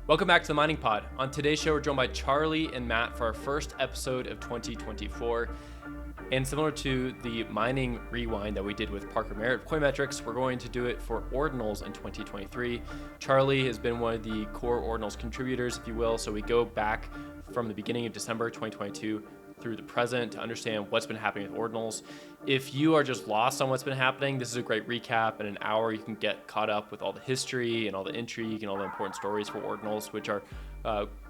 Welcome back to the Mining Pod. On today's show, we're joined by Charlie and Matt for our first episode of 2024. And similar to the mining rewind that we did with Parker Merritt of Coinmetrics, we're going to do it for Ordinals in 2023. Charlie has been one of the core Ordinals contributors, if you will. So we go back from the beginning of December 2022 through the present to understand what's been happening with Ordinals. If you are just lost on what's been happening, this is a great recap. In an hour, you can get caught up with all the history and all the intrigue and all the important stories for Ordinals, which are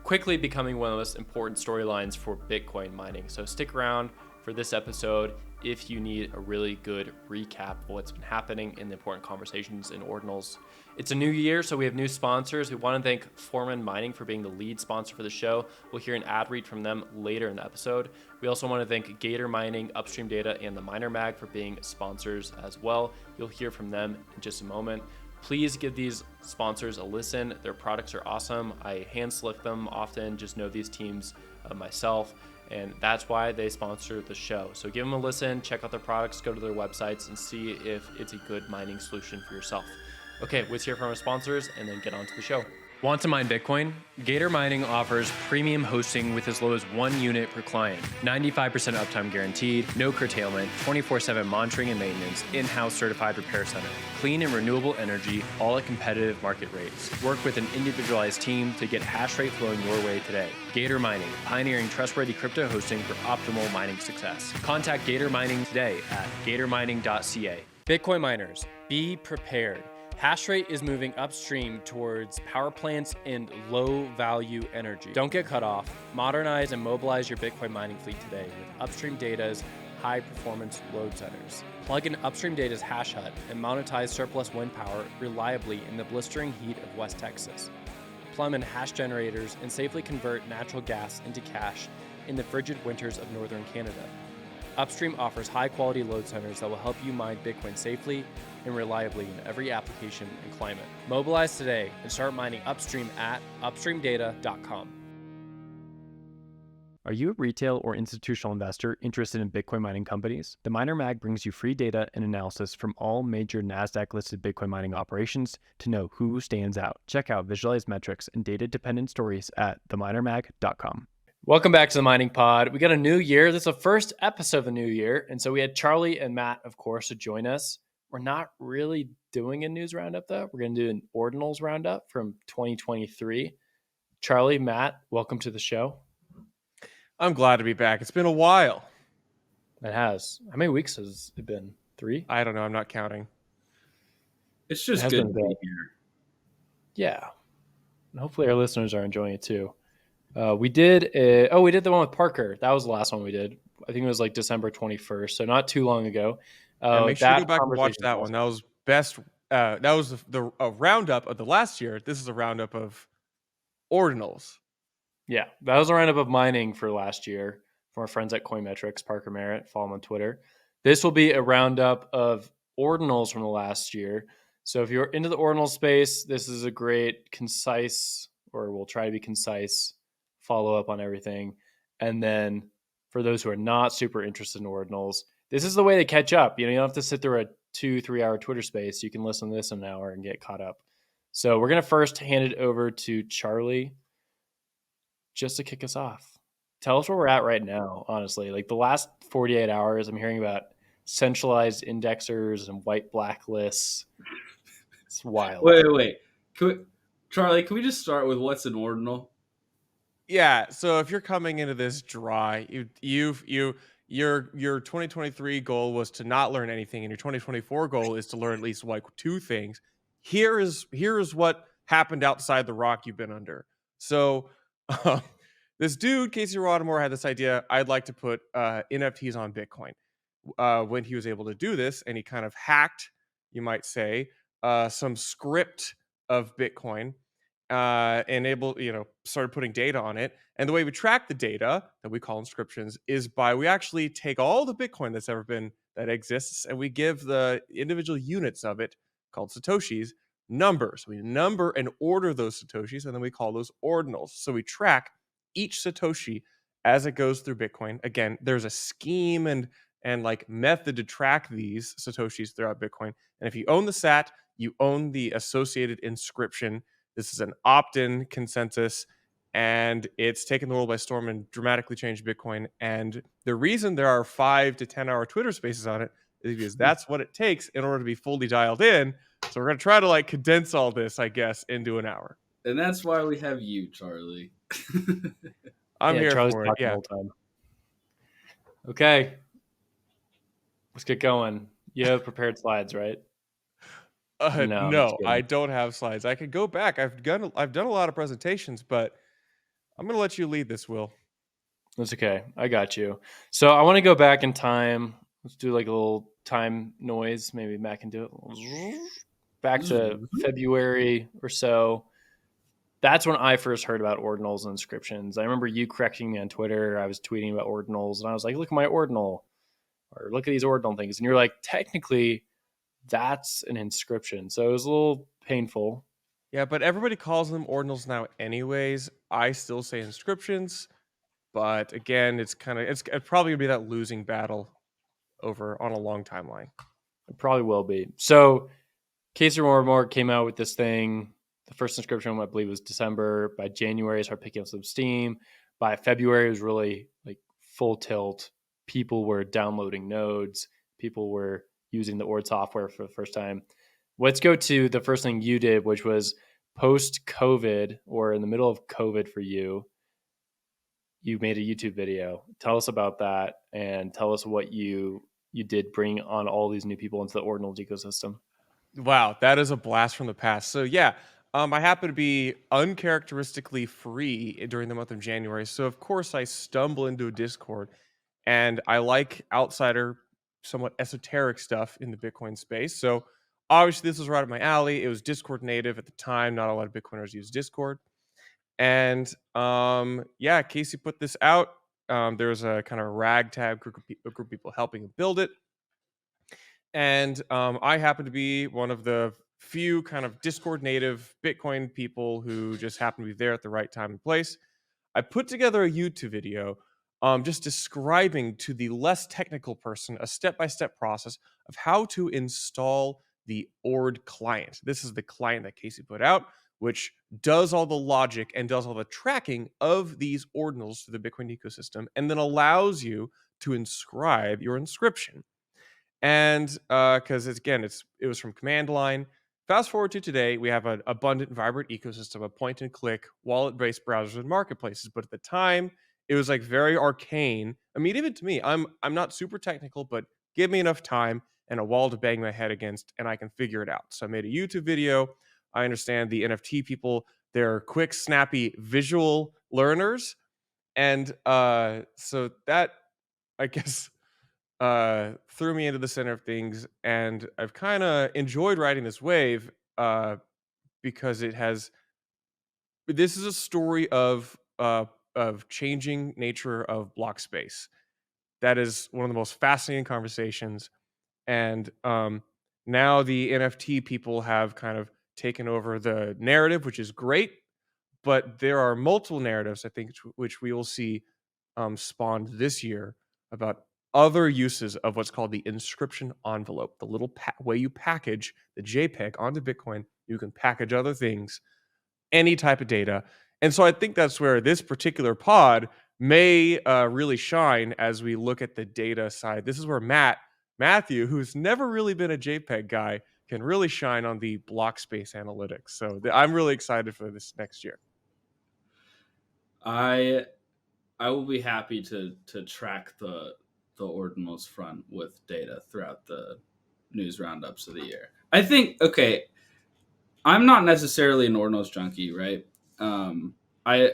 quickly becoming one of the most important storylines for Bitcoin mining. So stick around for this episode if you need a really good recap of what's been happening in the important conversations in Ordinals. It's a new year, so we have new sponsors. We want to thank Foreman Mining for being the lead sponsor for the show. We'll hear an ad read from them later in the episode. We also want to thank Gator Mining, Upstream Data, and the Miner Mag for being sponsors as well. You'll hear from them in just a moment. Please give these sponsors a listen. Their products are awesome. I hand select them often, just know these teams myself. And that's why they sponsor the show. So give them a listen, check out their products, go to their websites, and see if it's a good mining solution for yourself. Okay, let's hear from our sponsors and then get on to the show. Want to mine Bitcoin? Gator Mining offers premium hosting with as low as 1 unit per client, 95% uptime guaranteed, no curtailment, 24/7 monitoring and maintenance, in-house certified repair center, clean and renewable energy, all at competitive market rates. Work with an individualized team to get hash rate flowing your way today. Gator Mining, pioneering trustworthy crypto hosting for optimal mining success. Contact Gator Mining today at gatormining.ca. Bitcoin miners, be prepared. Hash rate is moving upstream towards power plants and low value energy. Don't get cut off. Modernize and mobilize your Bitcoin mining fleet today with Upstream Data's high performance load centers. Plug in Upstream Data's hash hut and monetize surplus wind power reliably in the blistering heat of West Texas. Plumb in hash generators and safely convert natural gas into cash in the frigid winters of northern Canada. Upstream offers high-quality load centers that will help you mine Bitcoin safely and reliably in every application and climate. Mobilize today and start mining upstream at upstreamdata.com. Are you a retail or institutional investor interested in Bitcoin mining companies? The Miner Mag brings you free data and analysis from all major NASDAQ-listed Bitcoin mining operations to know who stands out. Check out visualized metrics and data-dependent stories at theminermag.com. Welcome back to the Mining Pod. We got a new year. This is the first episode of the new year. And so we had Charlie and Matt, of course, to join us. We're not really doing a news roundup, though. We're going to do an Ordinals roundup from 2023. Charlie, Matt, welcome to the show. I'm glad to be back. It's been a while. It has. How many weeks has it been? 3? I don't know. I'm not counting. It's just good to be here. Yeah. And hopefully our listeners are enjoying it, too. We did the one with Parker. That was the last one we did. I think it was like December 21st, so not too long ago. Make sure you go back and watch that one. That was best. That was the roundup of the last year. This is a roundup of Ordinals. Yeah, that was a roundup of mining for last year from our friends at Coinmetrics, Parker Merritt. Follow him on Twitter. This will be a roundup of Ordinals from the last year. So if you're into the Ordinal space, this is a great, concise, or we'll try to be concise, follow up on everything. And then for those who are not super interested in Ordinals, this is the way to catch up. You don't have to sit through a 2-3 hour Twitter space. You can listen to this in an hour and get caught up. So we're going to first hand it over to Charlie just to kick us off. Tell us where we're at right now, honestly. Like the last 48 hours, I'm hearing about centralized indexers and white blacklists. It's wild. Wait. Charlie, can we just start with what's an Ordinal? Yeah, so if you're coming into this dry, your 2023 goal was to not learn anything, and your 2024 goal is to learn at least like 2 things. Here is what happened outside the rock you've been under. So this dude, Casey Rodamore, had this idea. I'd like to put NFTs on Bitcoin. When he was able to do this, and he kind of hacked, you might say, some script of Bitcoin. Started putting data on it. And the way we track the data that we call inscriptions is we actually take all the Bitcoin that exists, and we give the individual units of it, called Satoshis, numbers. We number and order those Satoshis, and then we call those ordinals. So we track each Satoshi as it goes through Bitcoin. Again, there's a scheme and like method to track these Satoshis throughout Bitcoin. And if you own the SAT, you own the associated inscription This is an opt-in consensus, and it's taken the world by storm and dramatically changed Bitcoin. And the reason there are 5 to 10 hour Twitter spaces on it is because that's what it takes in order to be fully dialed in. So we're going to try to like condense all this, I guess, into an hour. And that's why we have you, Charlie. I'm here Charlie's for it. talking Yeah. the whole time. Okay. Let's get going. You have prepared slides, right? No, I'm just No, kidding. I don't have slides. I could go back. I've done a lot of presentations, but I'm going to let you lead this, Will. That's okay. I got you. So I want to go back in time. Let's do like a little time noise. Maybe Matt can do it. Back to February or so. That's when I first heard about ordinals and inscriptions. I remember you correcting me on Twitter. I was tweeting about ordinals, and I was like, look at my ordinal, or look at these ordinal things. And you're like, technically, that's an inscription. So it was a little painful. Yeah, but everybody calls them ordinals now anyways. I still say inscriptions, but again, it's probably going to be that losing battle over on a long timeline. It probably will be. So Casey Mormore came out with this thing. The first inscription, I believe, was December. By January, it started picking up some steam. By February, it was really like full tilt. People were downloading nodes. People were using the Ord software for the first time. Let's go to the first thing you did, which was post-COVID, or in the middle of COVID for you. You made a YouTube video. Tell us about that, and tell us what you did bring on all these new people into the Ordinals ecosystem. Wow, that is a blast from the past. So yeah, I happen to be uncharacteristically free during the month of January. So of course I stumble into a Discord, and I like outsider, somewhat esoteric stuff in the Bitcoin space. So obviously this was right up my alley. It was Discord native at the time. Not a lot of Bitcoiners use Discord. And yeah, Casey put this out. There was a kind of ragtag group of people helping build it. And I happen to be one of the few kind of Discord native Bitcoin people who just happen to be there at the right time and place. I put together a YouTube video just describing to the less technical person a step-by-step process of how to install the Ord client. This is the client that Casey put out, which does all the logic and does all the tracking of these ordinals to the Bitcoin ecosystem, and then allows you to inscribe your inscription. And because it was from command line. Fast forward to today, we have an abundant, vibrant ecosystem of point and click wallet-based browsers and marketplaces. But at the time, it was like very arcane. I mean, even to me, I'm not super technical, but give me enough time and a wall to bang my head against, and I can figure it out. So I made a YouTube video. I understand the NFT people; they're quick, snappy, visual learners, and so that, I guess, threw me into the center of things, and I've kind of enjoyed riding this wave because this is a story of changing nature of block space. That is one of the most fascinating conversations, and now the NFT people have kind of taken over the narrative, which is great, but there are multiple narratives, I think, which we will see spawned this year about other uses of what's called the inscription envelope, the little way you package the JPEG onto Bitcoin. You can package other things, any type of data. And so I think that's where this particular pod may really shine as we look at the data side. This is where Matthew, who's never really been a JPEG guy, can really shine on the block space analytics. So I'm really excited for this next year. I will be happy to track the ordinals front with data throughout the news roundups of the year. I think, okay, I'm not necessarily an ordinals junkie, right? I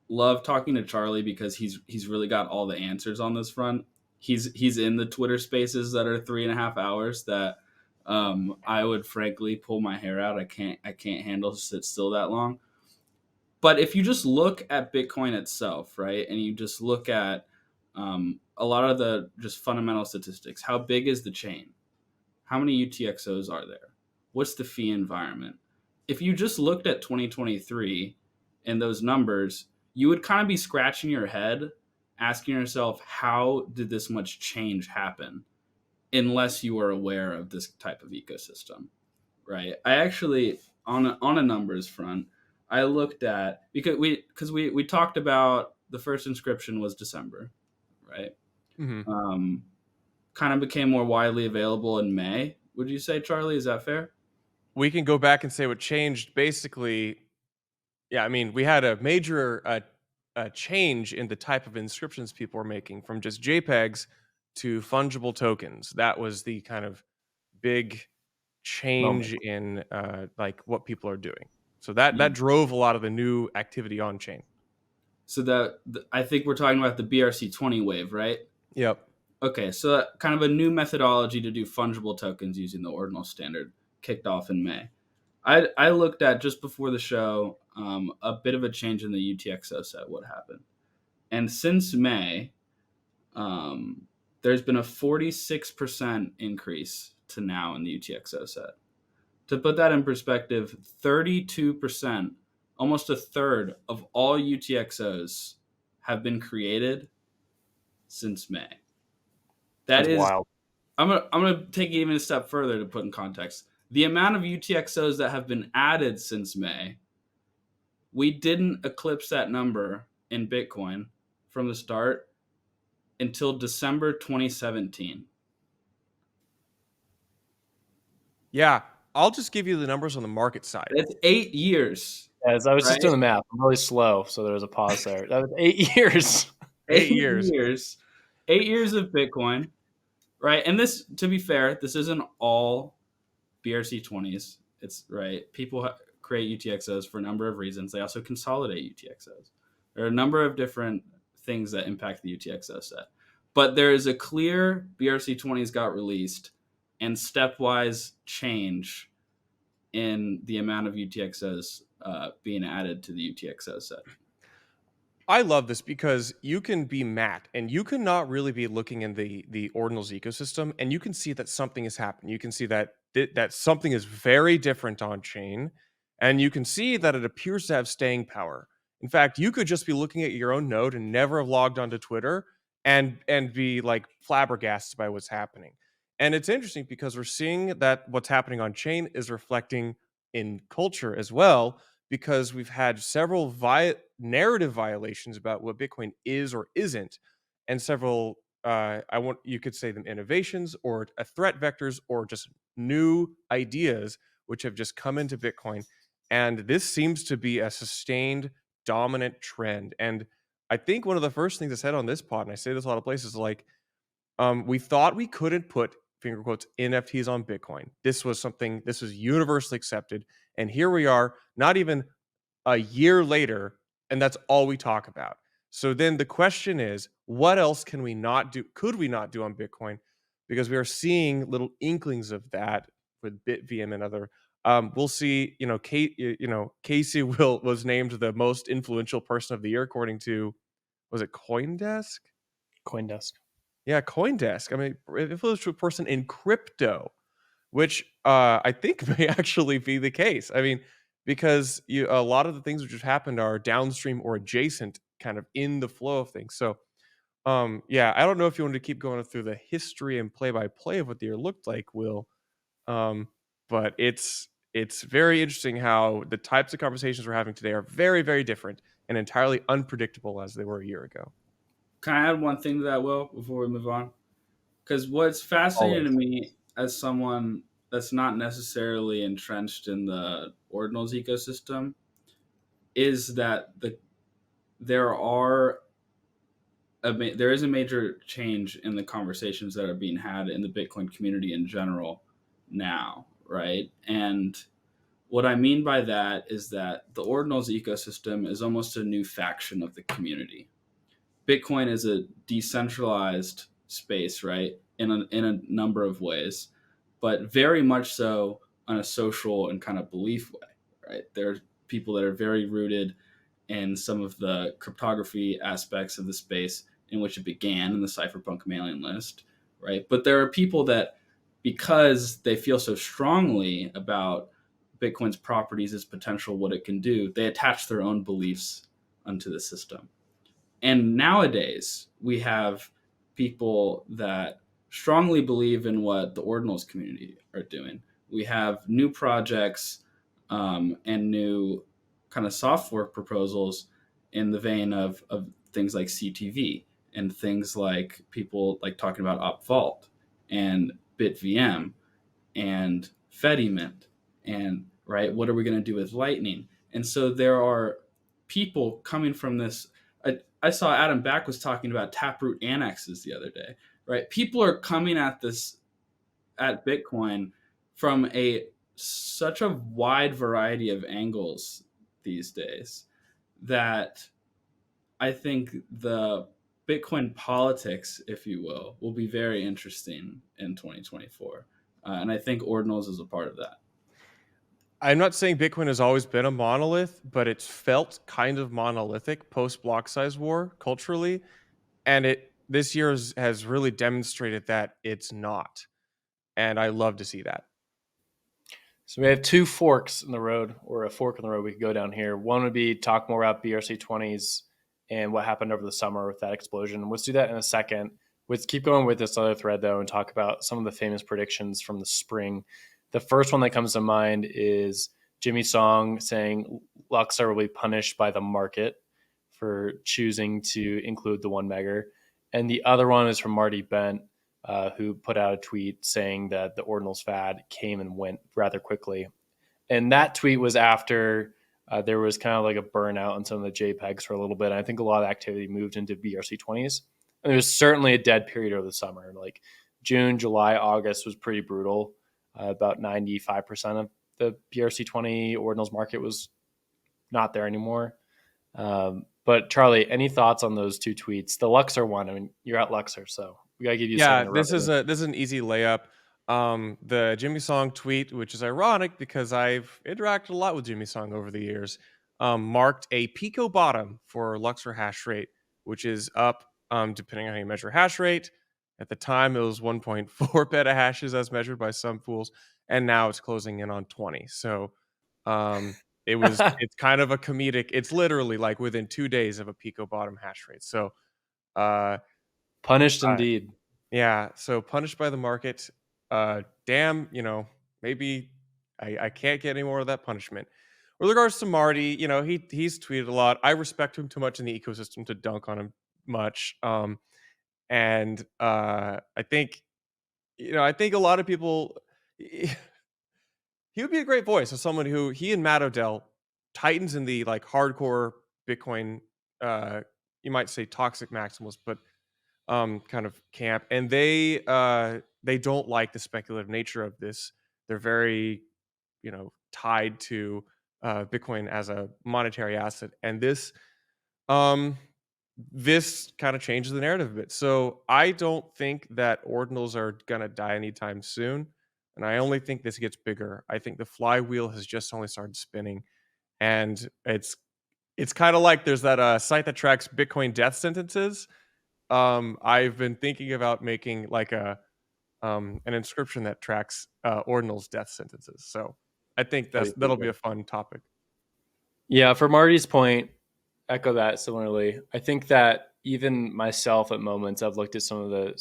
love talking to Charlie because he's really got all the answers on this front. He's in the Twitter spaces that are 3.5 hours that I would frankly pull my hair out. I can't handle to sit still that long. But if you just look at Bitcoin itself, right, and you just look at a lot of the just fundamental statistics, how big is the chain? How many UTXOs are there? What's the fee environment? If you just looked at 2023 and those numbers, you would kind of be scratching your head, asking yourself, how did this much change happen? Unless you are aware of this type of ecosystem, right? I actually, on a numbers front, I looked at because we talked about the first inscription was December, right? Hmm. Um, Kind of became more widely available in May. Would you say, Charlie? Is that fair? We can go back and say what changed. Basically, yeah, I mean, we had a major change in the type of inscriptions people were making from just JPEGs to fungible tokens. That was the kind of big Moment. change in like what people are doing. So that Yeah. drove a lot of the new activity on chain. So I think we're talking about the BRC20 wave, right? Yep. Okay, so that kind of a new methodology to do fungible tokens using the ordinal standard kicked off in May. I looked at just before the show a bit of a change in the UTXO set. What happened? And since May, um, there's been a 46% increase to now in the UTXO set. To put that in perspective, 32%, almost a third of all UTXOs have been created since May. That That's is, wild. I'm gonna take it even a step further to put in context. The amount of UTXOs that have been added since May, we didn't eclipse that number in Bitcoin from the start until December 2017. Yeah. I'll just give you the numbers on the market side. That's 8 years, As I was just right? doing the math. I'm really slow, so there was a pause there. That was 8 years. 8 eight years. years, 8 years of Bitcoin, right? And this, to be fair, this isn't all BRC20s. It's right. People create UTXOs for a number of reasons. They also consolidate UTXOs. There are a number of different things that impact the UTXO set. But there is a clear BRC20s got released and stepwise change in the amount of UTXOs being added to the UTXO set. I love this because you can be Matt and you can not really be looking in the Ordinals ecosystem and you can see that something has happened. You can see that that something is very different on chain and you can see that it appears to have staying power. In fact, you could just be looking at your own node and never have logged onto Twitter and be like flabbergasted by what's happening. And it's interesting because we're seeing that what's happening on chain is reflecting in culture as well because we've had several narrative violations about what Bitcoin is or isn't, and several you could say them innovations or threat vectors or just new ideas which have just come into Bitcoin, and this seems to be a sustained dominant trend. And I think one of the first things I said on this pod, and I say this a lot of places, like we thought we couldn't put finger quotes NFTs on Bitcoin. This was universally accepted, and here we are, not even a year later, and that's all we talk about. So then the question is, what else can we not do? Could we not do on Bitcoin? Because we are seeing little inklings of that with BitVM and other. We'll see. Casey was named the most influential person of the year according to, was it CoinDesk? CoinDesk. Yeah, CoinDesk. I mean, influential person in crypto, which I think may actually be the case. I mean, because a lot of the things which have happened are downstream or adjacent, kind of in the flow of things. So, yeah, I don't know if you want to keep going through the history and play by play of what the year looked like, Will. But it's very interesting how the types of conversations we're having today are very, very different and entirely unpredictable as they were a year ago. Can I add one thing to that, Will, before we move on? Because what's fascinating to Always. me as someone that's not necessarily entrenched in the ordinals ecosystem is that there are there is a major change in the conversations that are being had in the Bitcoin community in general now, right? And what I mean by that is that the ordinals ecosystem is almost a new faction of the community. Bitcoin is a decentralized space, right? In a number of ways, but very much so on a social and kind of belief way, right? There are people that are very rooted in some of the cryptography aspects of the space in which it began in the cypherpunk mailing list, right? But there are people that, because they feel so strongly about Bitcoin's properties, its potential, what it can do, they attach their own beliefs onto the system. And nowadays, we have people that strongly believe in what the ordinals community are doing. We have new projects and new kind of soft fork proposals in the vein of things like CTV and things like people like talking about OpVault and BitVM and Fedimint and right, what are we going to do with Lightning? And so there are people coming from this. I saw Adam Back was talking about Taproot annexes the other day, right? People are coming at this at Bitcoin from a such a wide variety of angles these days that I think the Bitcoin politics, if you will be very interesting in 2024. And I think Ordinals is a part of that. I'm not saying Bitcoin has always been a monolith, but it's felt kind of monolithic post block size war culturally, and it this year has really demonstrated that it's not, and I love to see that. So we have two forks in the road, or a fork in the road we could go down here. One would be talk more about BRC20s and what happened over the summer with that explosion. Let's do that in a second. Let's keep going with this other thread, though, and talk about some of the famous predictions from the spring. The first one that comes to mind is Jimmy Song saying Luxor will be punished by the market for choosing to include the 1 megger. And the other one is from Marty Bent, who put out a tweet saying that the Ordinals fad came and went rather quickly. And that tweet was after there was kind of like a burnout on some of the JPEGs for a little bit. And I think a lot of activity moved into BRC20s. And there was certainly a dead period over the summer. Like June, July, August was pretty brutal. About 95% of the BRC20 Ordinals market was not there anymore. But Charlie, any thoughts on those two tweets? The Luxor one, I mean, you're at Luxor, so we gotta give you a second. This is an easy layup. The Jimmy Song tweet, which is ironic because I've interacted a lot with Jimmy Song over the years, marked a Pico bottom for Luxor hash rate, which is up, depending on how you measure hash rate. At the time, it was 1.4 petahashes as measured by some fools, and now it's closing in on 20. So it's kind of a comedic. It's literally like within 2 days of a Pico bottom hash rate. So punished indeed. Yeah, so punished by the market. Damn, maybe I can't get any more of that punishment. With regards to Marty, he's tweeted a lot. I respect him too much in the ecosystem to dunk on him much. And I think, I think a lot of people, he would be a great voice of someone who, he and Matt Odell, titans in the like hardcore Bitcoin, you might say toxic maximalist, but kind of camp, and they don't like the speculative nature of this. They're very, tied to Bitcoin as a monetary asset, and this kind of changes the narrative a bit. So I don't think that ordinals are gonna die anytime soon, and I only think this gets bigger. I think the flywheel has just only started spinning, and it's kind of like there's that site that tracks Bitcoin death sentences. I've been thinking about making like an inscription that tracks ordinals death sentences. So I think that'll be a fun topic. Yeah, for Marty's point, echo that similarly. I think that even myself at moments, I've looked at some of the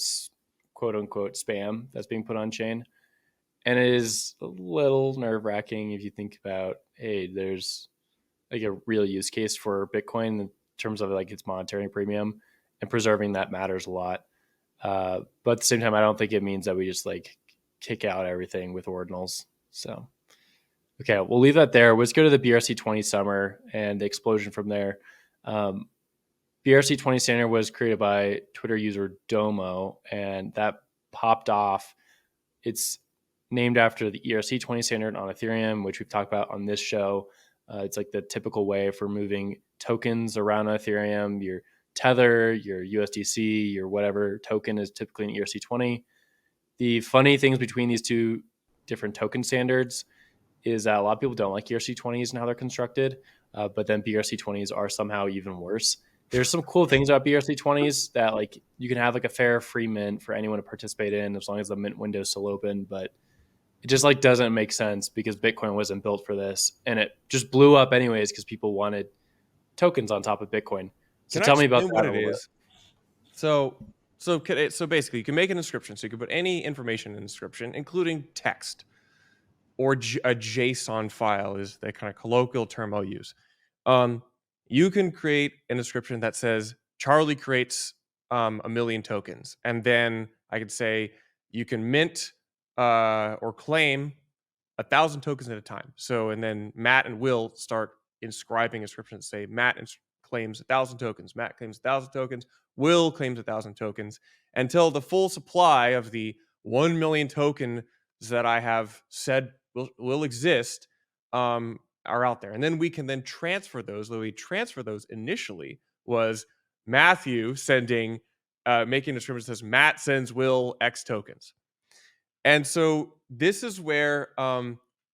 quote unquote spam that's being put on chain, and it is a little nerve wracking if you think about, hey, there's like a real use case for Bitcoin in terms of like its monetary premium, and preserving that matters a lot. But at the same time, I don't think it means that we just like kick out everything with ordinals. So, okay, we'll leave that there. Let's go to the BRC20 summer and the explosion from there. BRC20 standard was created by Twitter user Domo, and that popped off. It's named after the ERC20 standard on Ethereum, which we've talked about on this show. It's like the typical way for moving tokens around Ethereum. Your Tether, your USDC, your whatever token is typically an ERC20. The funny things between these two different token standards is that a lot of people don't like ERC20s and how they're constructed, but then BRC20s are somehow even worse. There's some cool things about BRC20s that like you can have like a fair free mint for anyone to participate in as long as the mint window is still open, but it just like doesn't make sense because Bitcoin wasn't built for this, and it just blew up anyways because people wanted tokens on top of Bitcoin. So tell me about that. What it is. So basically, you can make an inscription. So you can put any information in an inscription, including text or a JSON file is the kind of colloquial term I'll use. Um, you can create an inscription that says Charlie creates 1,000,000 tokens, and then I could say you can mint or claim 1,000 tokens at a time. So, and then Matt and Will start inscribing inscriptions. Say Matt claims 1,000 tokens. Matt claims 1,000 tokens. Will claims 1,000 tokens until the full supply of the 1,000,000 tokens that I have said will exist are out there. And then we can then transfer those. The way we transfer those initially was Matthew making a description that says Matt sends Will X tokens. And so this is where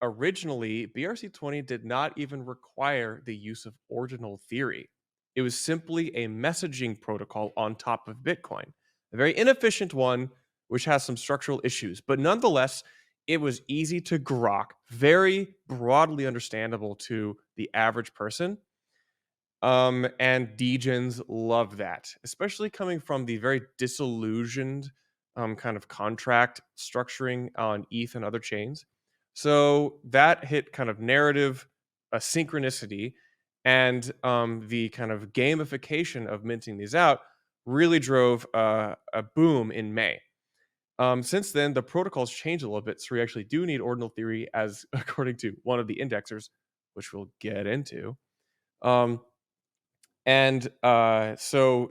originally BRC20 did not even require the use of ordinal theory. It was simply a messaging protocol on top of Bitcoin, a very inefficient one, which has some structural issues. But nonetheless, it was easy to grok, very broadly understandable to the average person. And degens love that, especially coming from the very disillusioned kind of contract structuring on ETH and other chains. So that hit kind of narrative synchronicity, and the kind of gamification of minting these out really drove a boom in May. Since then, the protocols changed a little bit, so we actually do need ordinal theory, as according to one of the indexers, which we'll get into. So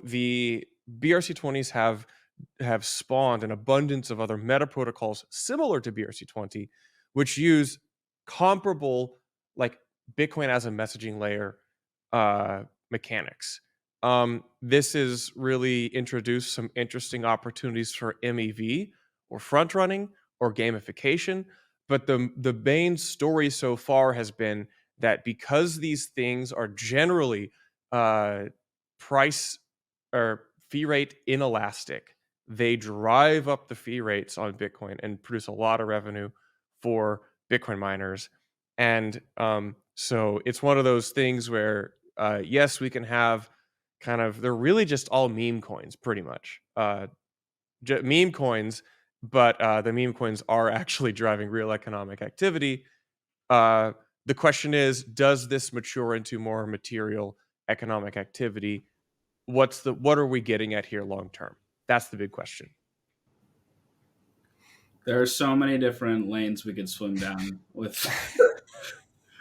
the BRC20s have spawned an abundance of other meta protocols similar to BRC20, which use comparable, like Bitcoin as a messaging layer mechanics. This has really introduced some interesting opportunities for MEV or front running or gamification. But the main story so far has been that because these things are generally price or fee rate inelastic, they drive up the fee rates on Bitcoin and produce a lot of revenue for Bitcoin miners. And so it's one of those things where yes, we can have they're really just all meme coins pretty much, meme coins, but the meme coins are actually driving real economic activity. The question is, does this mature into more material economic activity? What are we getting at here long term? That's the big question. There are so many different lanes we could swim down with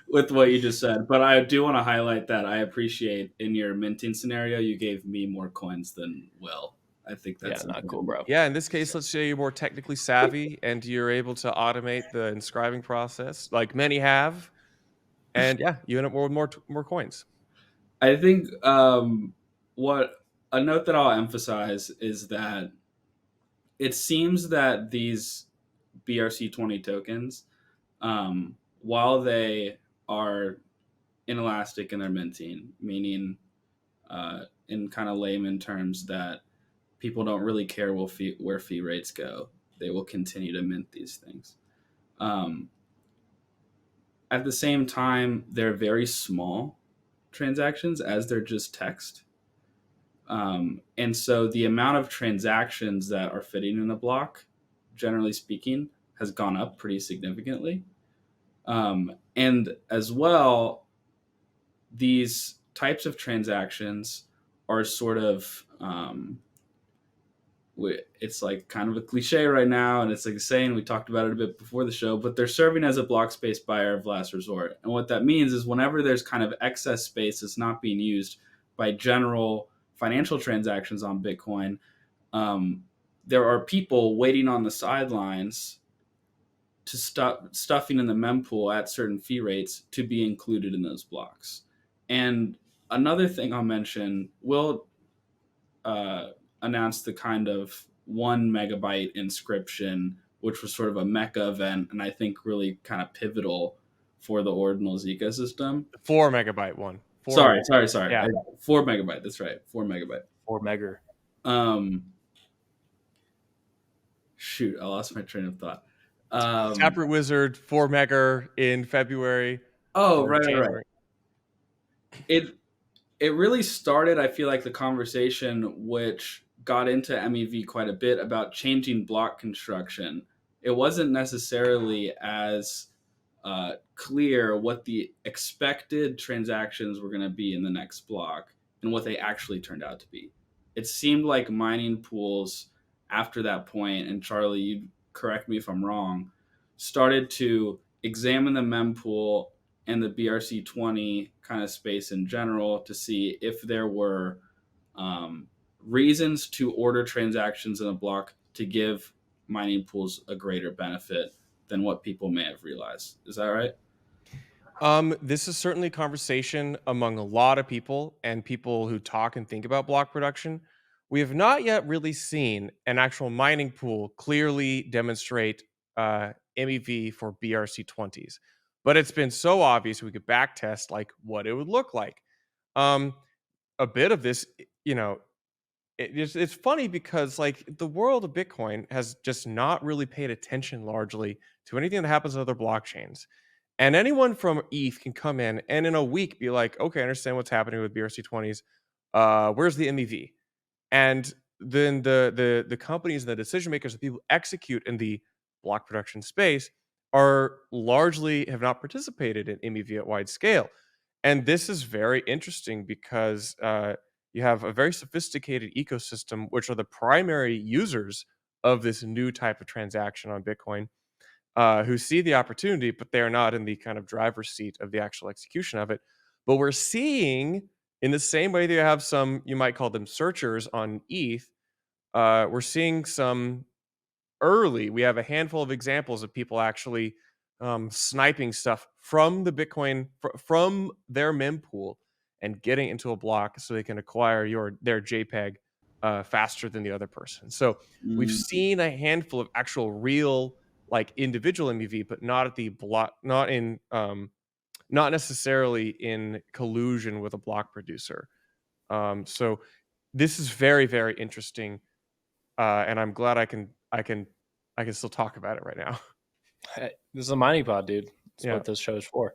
with what you just said, but I do want to highlight that I appreciate in your minting scenario you gave me more coins than Will. I think that's not cool, bro. Yeah, in this case, let's say you're more technically savvy and you're able to automate the inscribing process, like many have, and yeah, you end up with more coins. I think what a note that I'll emphasize is that it seems that these BRC20 tokens, while they are inelastic in their minting, meaning in kind of layman terms that people don't really care where fee rates go, they will continue to mint these things. At the same time, they're very small transactions as they're just text. And so the amount of transactions that are fitting in a block, generally speaking, has gone up pretty significantly. And as well, these types of transactions are sort of, it's like kind of a cliche right now, and it's like a saying, we talked about it a bit before the show, but they're serving as a block space buyer of last resort. And what that means is whenever there's kind of excess space that's not being used by general financial transactions on Bitcoin, there are people waiting on the sidelines to stop stuffing in the mempool at certain fee rates to be included in those blocks. And another thing I'll mention, Will announced the kind of 1 megabyte inscription, which was sort of a mecca event, and I think really kind of pivotal for the Ordinals ecosystem. 4 megabyte one. Sorry. Yeah. 4 megabyte. That's right. 4 megabyte. 4 mega. Shoot, I lost my train of thought. Taproot Wizard 4 mega in February. Oh, right. It really started, I feel like, the conversation which got into MEV quite a bit about changing block construction. It wasn't necessarily as clear what the expected transactions were going to be in the next block and what they actually turned out to be. It seemed like mining pools after that point, and Charlie, you correct me if I'm wrong, started to examine the mempool and the BRC20 kind of space in general to see if there were reasons to order transactions in a block to give mining pools a greater benefit than what people may have realized. Is that right? This is certainly a conversation among a lot of people and people who talk and think about block production. We have not yet really seen an actual mining pool clearly demonstrate MEV for BRC20s, but it's been so obvious we could back test like what it would look like. Um, a bit of this, you know, it's funny because like the world of Bitcoin has just not really paid attention largely to anything that happens on other blockchains. And anyone from ETH can come in a week be like, okay, I understand what's happening with BRC20s. Where's the MEV? And then the companies and the decision makers, the people who execute in the block production space, are largely have not participated in MEV at wide scale. And this is very interesting because you have a very sophisticated ecosystem, which are the primary users of this new type of transaction on Bitcoin, who see the opportunity, but they are not in the kind of driver's seat of the actual execution of it. But we're seeing, in the same way that you have some, you might call them searchers on ETH, we're seeing some we have a handful of examples of people actually sniping stuff from the Bitcoin, from their mempool and getting into a block so they can acquire their JPEG faster than the other person. So we've seen a handful of actual real like individual MEV, but not at the block, not necessarily in collusion with a block producer. So this is very, very interesting, and I'm glad I can still talk about it right now. Hey, this is a mining pod, dude. That's Yeah. what this show is for.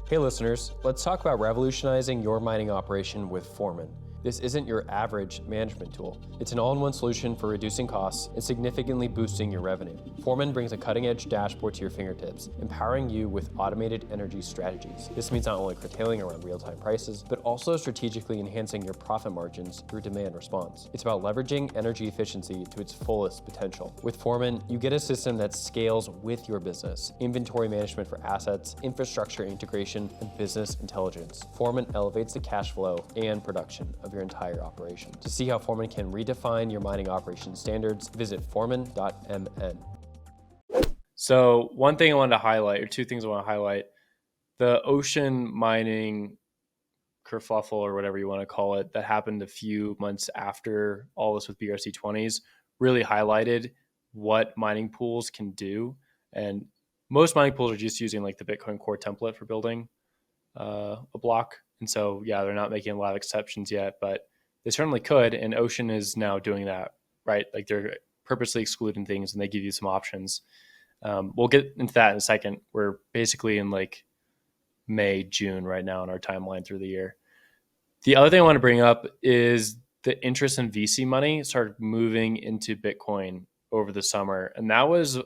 Hey, listeners, let's talk about revolutionizing your mining operation with Foreman. This isn't your average management tool. It's an all-in-one solution for reducing costs and significantly boosting your revenue. Foreman brings a cutting-edge dashboard to your fingertips, empowering you with automated energy strategies. This means not only curtailing around real-time prices, but also strategically enhancing your profit margins through demand response. It's about leveraging energy efficiency to its fullest potential. With Foreman, you get a system that scales with your business. Inventory management for assets, infrastructure integration, and business intelligence. Foreman elevates the cash flow and production of your entire operation. To see how Foreman can redefine your mining operation standards, visit foreman.mn. So one thing I wanted to highlight, or two things I want to highlight, the ocean mining kerfuffle, or whatever you want to call it, that happened a few months after all this with BRC20s really highlighted what mining pools can do. And most mining pools are just using like the Bitcoin core template for building a block. And so, yeah, they're not making a lot of exceptions yet, but they certainly could. And Ocean is now doing that, right? Like they're purposely excluding things and they give you some options. We'll get into that in a second. We're basically in like May, June right now in our timeline through the year. The other thing I want to bring up is the interest in VC money started moving into Bitcoin over the summer. And that was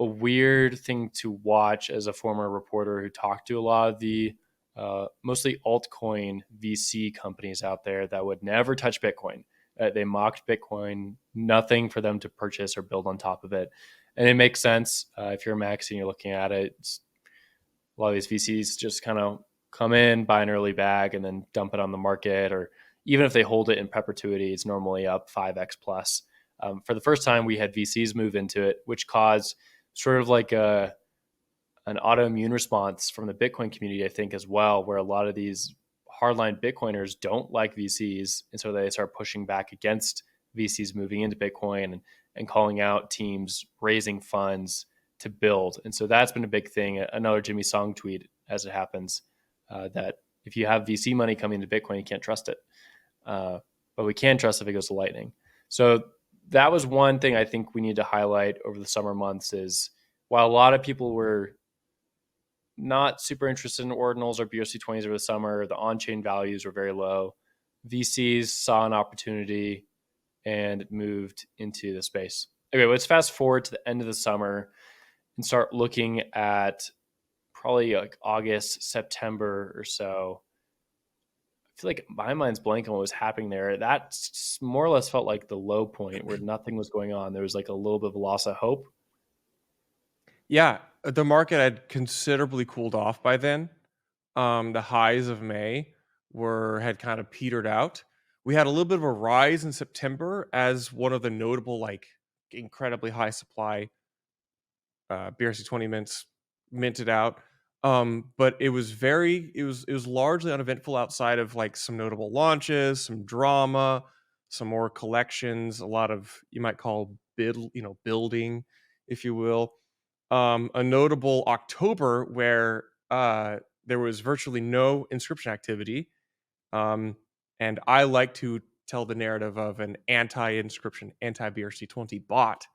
a weird thing to watch as a former reporter who talked to a lot of the mostly altcoin VC companies out there that would never touch Bitcoin. They mocked Bitcoin, nothing for them to purchase or build on top of it. And it makes sense. If you're a Max and you're looking at it, a lot of these VCs just kind of come in, buy an early bag, and then dump it on the market. Or even if they hold it in perpetuity, it's normally up 5x plus. For the first time, we had VCs move into it, which caused sort of like an autoimmune response from the Bitcoin community, I think, as well, where a lot of these hardline Bitcoiners don't like VCs. And so they start pushing back against VCs moving into Bitcoin and calling out teams raising funds to build. And so that's been a big thing. Another Jimmy Song tweet, as it happens, that if you have VC money coming into Bitcoin, you can't trust it. But we can trust if it goes to Lightning. So that was one thing I think we need to highlight over the summer months is while a lot of people were not super interested in Ordinals or BRC20s over the summer, the on-chain values were very low. VCs saw an opportunity and moved into the space. Okay, let's fast forward to the end of the summer. and start looking at probably like August, September or so, I feel like my mind's blank on what was happening there. That more or less felt like the low point where nothing was going on. There was like a little bit of loss of hope. Yeah, the market had considerably cooled off by then. The highs of May had kind of petered out. We had a little bit of a rise in September as one of the notable, like, incredibly high supply BRC20 mints minted out. But it was largely uneventful outside of like some notable launches, some drama, some more collections, a lot of, you might call, building, if you will. A notable October where there was virtually no inscription activity. And I like to tell the narrative of an anti-inscription, anti-BRC20 bot,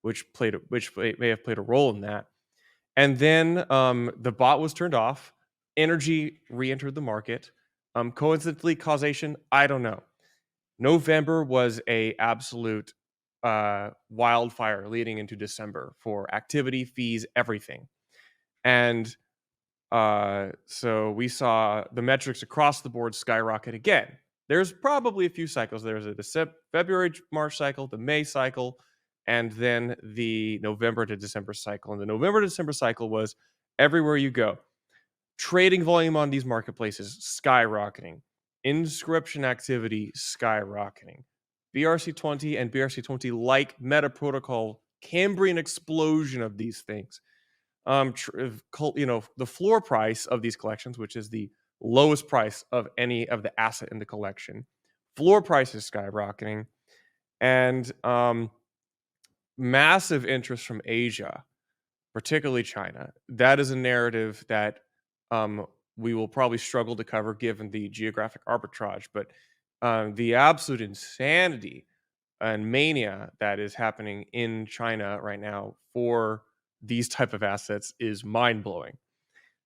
which may have played a role in that. And then the bot was turned off. Energy re-entered the market. Coincidentally, causation, I don't know. November was a absolute wildfire leading into December for activity, fees, everything. And so we saw the metrics across the board skyrocket again. There's probably a few cycles. There's a February, March cycle, the May cycle, and then the November to December cycle. And the November to December cycle was everywhere you go. Trading volume on these marketplaces skyrocketing. Inscription activity skyrocketing. BRC20 and BRC20-like meta protocol Cambrian explosion of these things. The floor price of these collections, which is the lowest price of any of the asset in the collection, floor price is skyrocketing, and massive interest from Asia, particularly China. That is a narrative that we will probably struggle to cover given the geographic arbitrage, but the absolute insanity and mania that is happening in China right now for these type of assets is mind-blowing.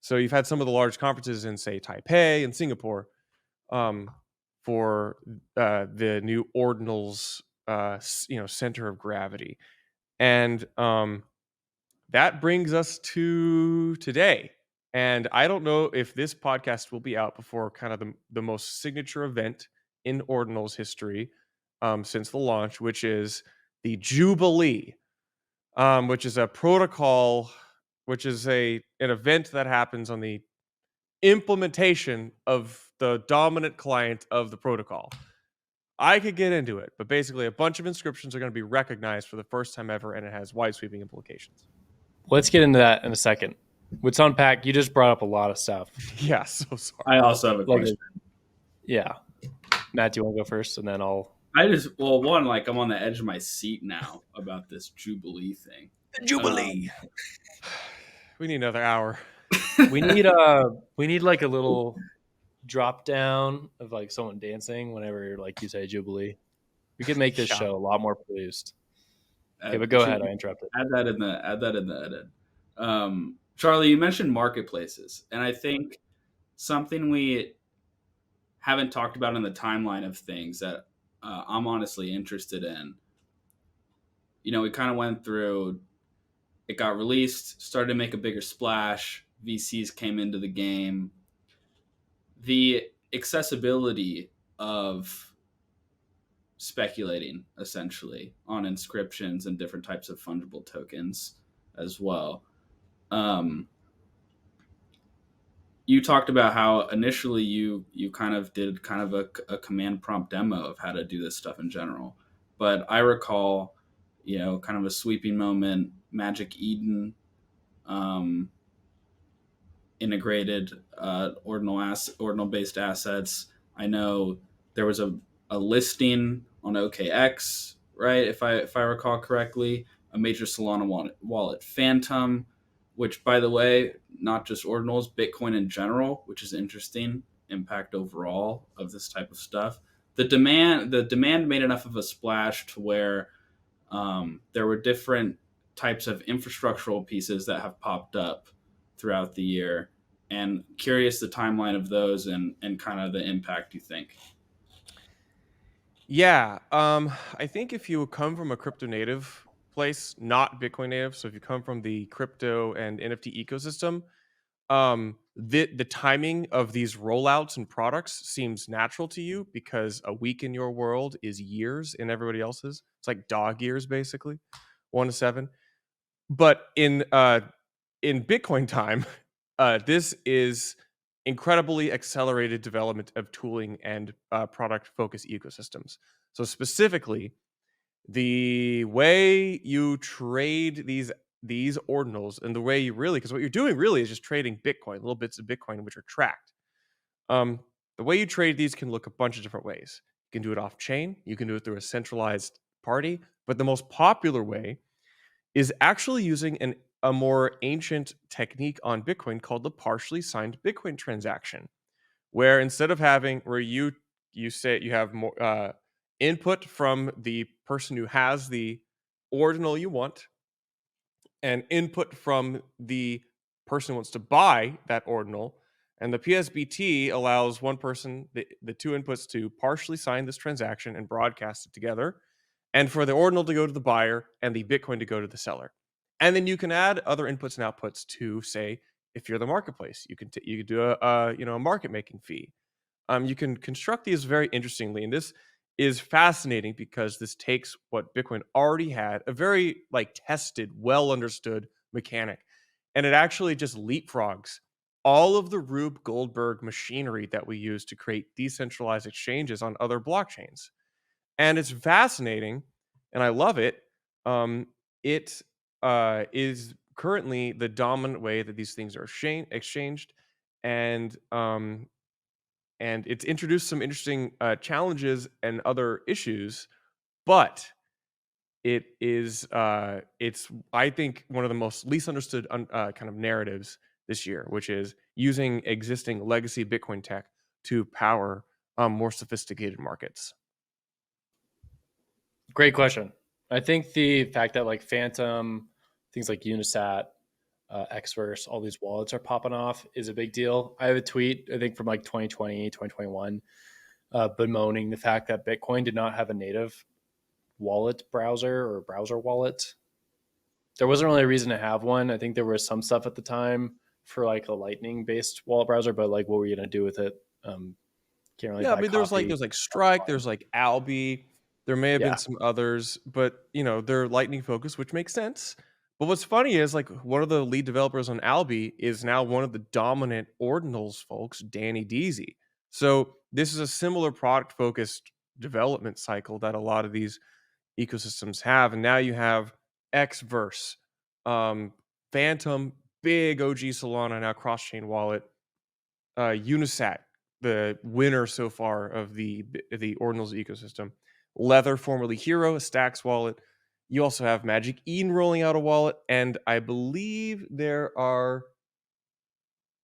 So you've had some of the large conferences in, say, Taipei and Singapore for the new Ordinals, center of gravity. And that brings us to today. And I don't know if this podcast will be out before kind of the most signature event in Ordinals history since the launch, which is the Jubilee, which is a protocol, which is an event that happens on the implementation of the dominant client of the protocol. I could get into it, but basically a bunch of inscriptions are going to be recognized for the first time ever, and it has wide-sweeping implications. Let's get into that in a second. Let's unpack. You just brought up a lot of stuff. Yeah, so sorry. I also have a question. Yeah. Matt, do you want to go first, and then I'll... I'm on the edge of my seat now about this Jubilee thing. The Jubilee. We need another hour. We need like a little drop down of like someone dancing whenever like you say Jubilee. We could make this show a lot more produced. Okay, but go ahead. I interrupted. Add that in the edit. Charlie, you mentioned marketplaces, and I think something we haven't talked about in the timeline of things that I'm honestly interested in. We kind of went through, it got released, started to make a bigger splash, VCs came into the game. The accessibility of speculating, essentially, on inscriptions and different types of fungible tokens as well. You talked about how initially you kind of did kind of a command prompt demo of how to do this stuff in general. But I recall, kind of a sweeping moment, Magic Eden integrated ordinal-based assets. I know there was a listing on OKX, right? If I recall correctly, a major Solana wallet, Phantom, which, by the way, not just Ordinals, Bitcoin in general, which is interesting, impact overall of this type of stuff. The demand made enough of a splash to where there were different types of infrastructural pieces that have popped up throughout the year, and curious the timeline of those and kind of the impact you think. Yeah, I think if you come from a crypto native marketplace, not Bitcoin native. So if you come from the crypto and NFT ecosystem, the timing of these rollouts and products seems natural to you because a week in your world is years in everybody else's. It's like dog years, basically, 1 to 7. But in Bitcoin time, this is incredibly accelerated development of tooling and product focused ecosystems. So specifically, the way you trade these ordinals and the way you really, because what you're doing really is just trading Bitcoin, little bits of Bitcoin which are tracked. The way you trade these can look a bunch of different ways. You can do it off chain, you can do it through a centralized party, but the most popular way is actually using a more ancient technique on Bitcoin called the partially signed Bitcoin transaction, where instead of having where you say you have more input from the person who has the ordinal you want and input from the person who wants to buy that ordinal, and the PSBT allows one person, the two inputs, to partially sign this transaction and broadcast it together, and for the ordinal to go to the buyer and the Bitcoin to go to the seller. And then you can add other inputs and outputs to, say, if you're the marketplace, you can do a market making fee. You can construct these very interestingly, and this is fascinating because this takes what Bitcoin already had, a very tested, well understood mechanic, and it actually just leapfrogs all of the Rube Goldberg machinery that we use to create decentralized exchanges on other blockchains. And it's fascinating, and I love it. It is currently the dominant way that these things are exchanged, and it's introduced some interesting challenges and other issues, but it's I think one of the most least understood kind of narratives this year, which is using existing legacy Bitcoin tech to power more sophisticated markets. Great question. I think the fact that like Phantom, things like Unisat, Xverse, all these wallets are popping off is a big deal. I have a tweet, I think from like 2020, 2021, bemoaning the fact that Bitcoin did not have a native wallet browser or browser wallet. There wasn't really a reason to have one. I think there was some stuff at the time for like a Lightning based wallet browser, but like what were you going to do with it? Can't really Yeah, I buy mean, coffee. there's like Strike, there's like Albi, there may have Yeah. been some others, but they're Lightning focused, which makes sense. But what's funny is like one of the lead developers on Albi is now one of the dominant Ordinals folks, Danny Deasy. So this is a similar product focused development cycle that a lot of these ecosystems have, and now you have Xverse, Phantom, big OG Solana now cross chain wallet, Unisat, the winner so far of the Ordinals ecosystem. Leather, formerly Hero, a Stacks wallet. You also have Magic Eden rolling out a wallet, and I believe there are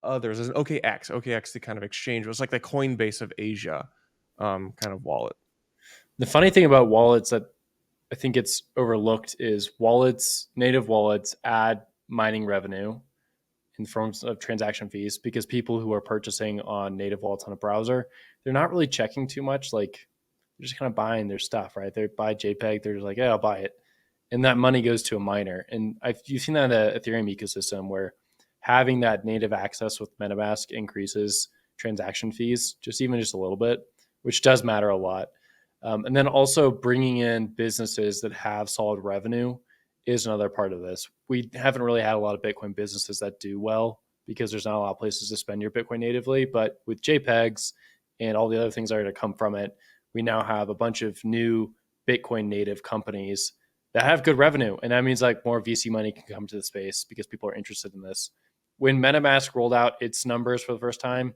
others. There's an OKX, the kind of exchange. It was like the Coinbase of Asia kind of wallet. The funny thing about wallets that I think it's overlooked is native wallets add mining revenue in forms of transaction fees because people who are purchasing on native wallets on a browser, they're not really checking too much. Like they're just kind of buying their stuff, right? They buy JPEG, they're just like, yeah, I'll buy it. And that money goes to a miner. And you've seen that in the Ethereum ecosystem where having that native access with MetaMask increases transaction fees, just a little bit, which does matter a lot. And then also bringing in businesses that have solid revenue is another part of this. We haven't really had a lot of Bitcoin businesses that do well because there's not a lot of places to spend your Bitcoin natively. But with JPEGs and all the other things that are going to come from it, we now have a bunch of new Bitcoin native companies that have good revenue. And that means like more VC money can come to the space because people are interested in this. When MetaMask rolled out its numbers for the first time,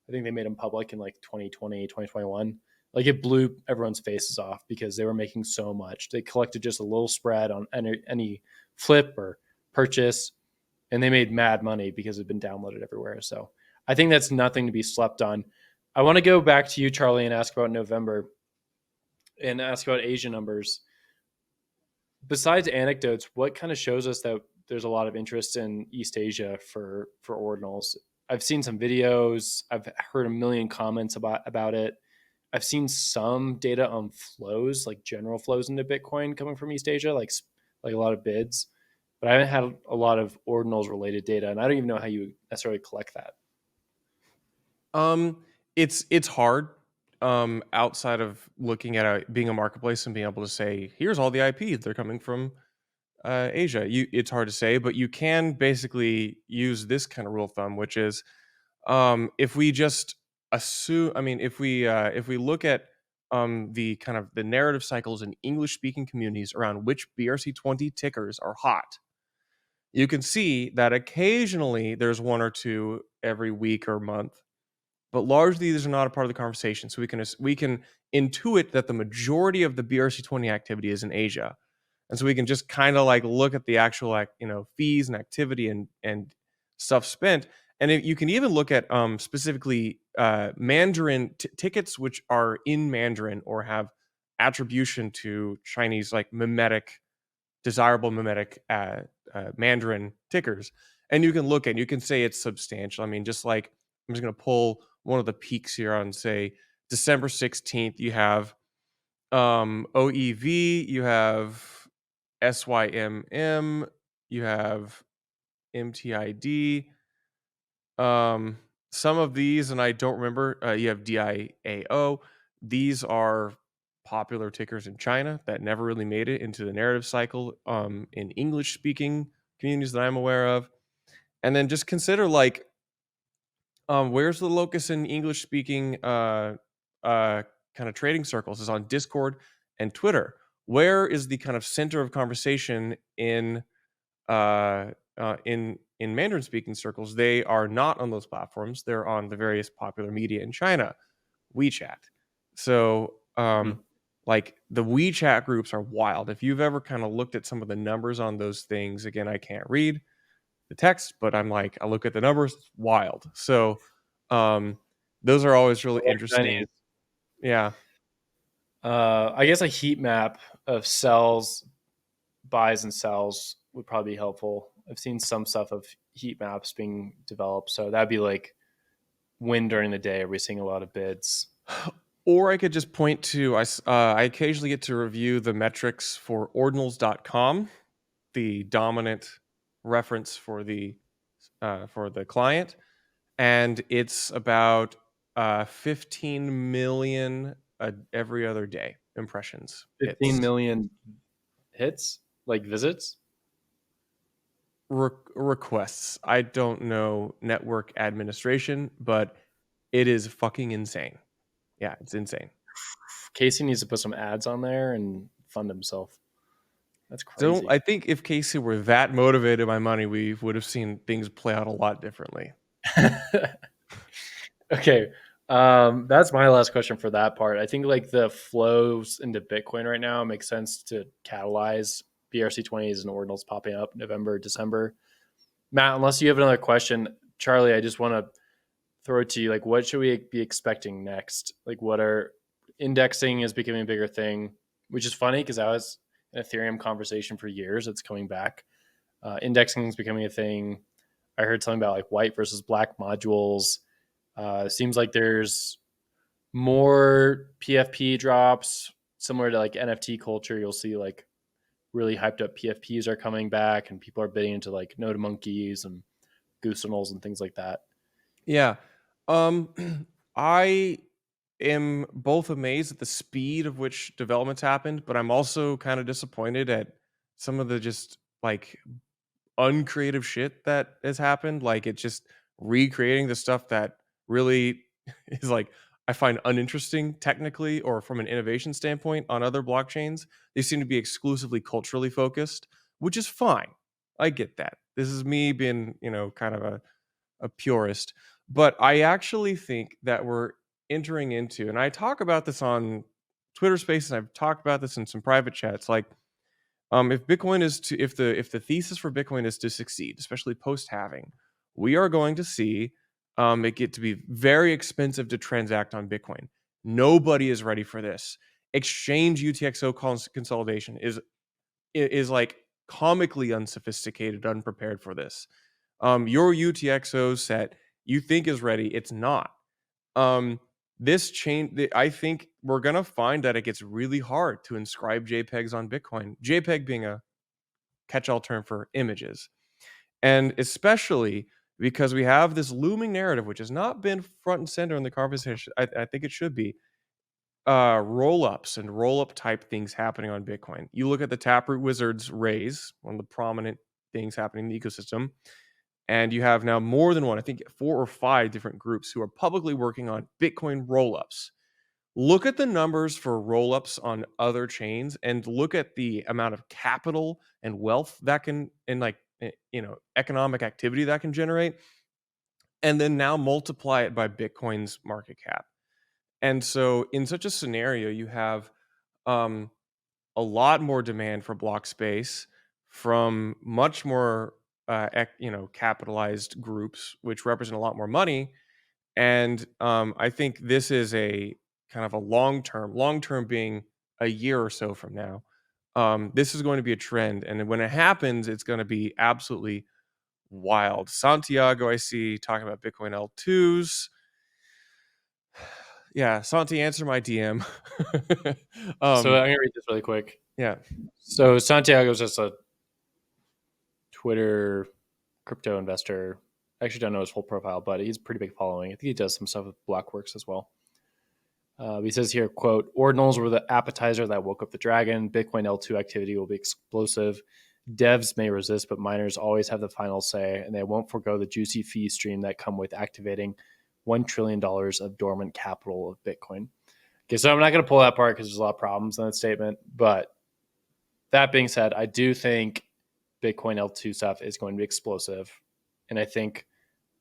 I think they made them public in like 2020, 2021. Like it blew everyone's faces off because they were making so much. They collected just a little spread on any flip or purchase, and they made mad money because it'd been downloaded everywhere. So I think that's nothing to be slept on. I want to go back to you, Charlie, and ask about November and ask about Asia numbers. Besides anecdotes, what kind of shows us that there's a lot of interest in East Asia for ordinals? I've seen some videos. I've heard a million comments about it. I've seen some data on flows, like general flows into Bitcoin coming from East Asia, like like a lot of bids, but I haven't had a lot of ordinals related data, and I don't even know how you necessarily collect that. It's hard outside of looking at being a marketplace and being able to say, here's all the IP they're coming from Asia. It's hard to say, but you can basically use this kind of rule of thumb, which is if we just assume, I mean, if we look at the kind of the narrative cycles in English speaking communities around which BRC20 tickers are hot, you can see that occasionally there's one or two every week or month, but largely these are not a part of the conversation. So we can intuit that the majority of the BRC20 activity is in Asia, and so we can just kind of like look at the actual fees and activity and stuff spent, and you can even look at specifically Mandarin tickets which are in Mandarin or have attribution to Chinese like desirable mimetic Mandarin tickers, and you can look at, you can say it's substantial. I mean, just like I'm just going to pull one of the peaks here on say December 16th. You have OEV, you have SYMM, you have MTID. Some of these, and I don't remember, you have DIAO. These are popular tickers in China that never really made it into the narrative cycle in English speaking communities that I'm aware of. And then just consider like where's the locus in English speaking kind of trading circles is on Discord and Twitter. Where is the kind of center of conversation in Mandarin speaking circles? They are not on those platforms. They're on the various popular media in China, WeChat. So like the WeChat groups are wild. If you've ever kind of looked at some of the numbers on those things, again, I can't read the text, but I look at the numbers, it's wild. So those are always really interesting. Yeah. I guess a heat map of sells, buys, and sells would probably be helpful. I've seen some stuff of heat maps being developed, so that'd be like when during the day are we seeing a lot of bids? Or I could just point to I occasionally get to review the metrics for Ordinals.com, the dominant reference for the client, and it's about 15 million every other day impressions. 15 million hits, like visits. Requests. I don't know network administration, but it is fucking insane. Yeah, it's insane. Casey needs to put some ads on there and fund himself. That's crazy. I think if Casey were that motivated by money, we would have seen things play out a lot differently. Okay. That's my last question for that part. I think like the flows into Bitcoin right now makes sense to catalyze BRC20s and ordinals popping up November, December. Matt, unless you have another question, Charlie, I just want to throw it to you. Like, what should we be expecting next? Like, what are indexing is becoming a bigger thing, which is funny because that was an Ethereum conversation for years. It's coming back. Indexing is becoming a thing. I heard something about like white versus black modules. Seems like there's more PFP drops, similar to like NFT culture. You'll see like really hyped up PFPs are coming back, and people are bidding into like Node Monkeys and Goosenals and things like that. Yeah. I am both amazed at the speed of which developments happened, but I'm also kind of disappointed at some of the just like uncreative shit that has happened. Like it's just recreating the stuff that really is like I find uninteresting technically or from an innovation standpoint on other blockchains. They seem to be exclusively culturally focused, which is fine. I get that. This is me being, kind of a purist. But I actually think that we're entering into, and I talk about this on Twitter Spaces, I've talked about this in some private chats, like if Bitcoin is to if the thesis for Bitcoin is to succeed, especially post halving, we are going to see it get to be very expensive to transact on Bitcoin. Nobody is ready for this. Exchange UTXO consolidation is like comically unsophisticated, unprepared for this. Your UTXO set you think is ready, it's not. This chain, I think we're gonna find that it gets really hard to inscribe JPEGs on Bitcoin. JPEG being a catch-all term for images. And especially because we have this looming narrative, which has not been front and center in the conversation. I think it should be roll-ups and roll-up type things happening on Bitcoin. You look at the Taproot Wizards raise, one of the prominent things happening in the ecosystem, and you have now more than one, I think 4 or 5 different groups who are publicly working on Bitcoin roll-ups. Look at the numbers for roll-ups on other chains and look at the amount of capital and wealth that can, and like, economic activity that can generate, and then now multiply it by Bitcoin's market cap. And so in such a scenario, you have a lot more demand for block space from much more capitalized groups, which represent a lot more money. And I think this is a kind of a long term being a year or so from now. This is going to be a trend. And when it happens, it's going to be absolutely wild. Santiago, I see, talking about Bitcoin L2s. Yeah, Santi, answer my DM. So I'm gonna read this really quick. Yeah. So Santiago's just a Twitter crypto investor. I actually don't know his full profile, but he's a pretty big following. I think he does some stuff with Blockworks as well. He says here, quote, Ordinals were the appetizer that woke up the dragon. Bitcoin L2 activity will be explosive. Devs may resist, but miners always have the final say, and they won't forego the juicy fee stream that come with activating $1 trillion of dormant capital of Bitcoin. Okay, so I'm not going to pull that part because there's a lot of problems in that statement. But that being said, I do think Bitcoin L2 stuff is going to be explosive. And I think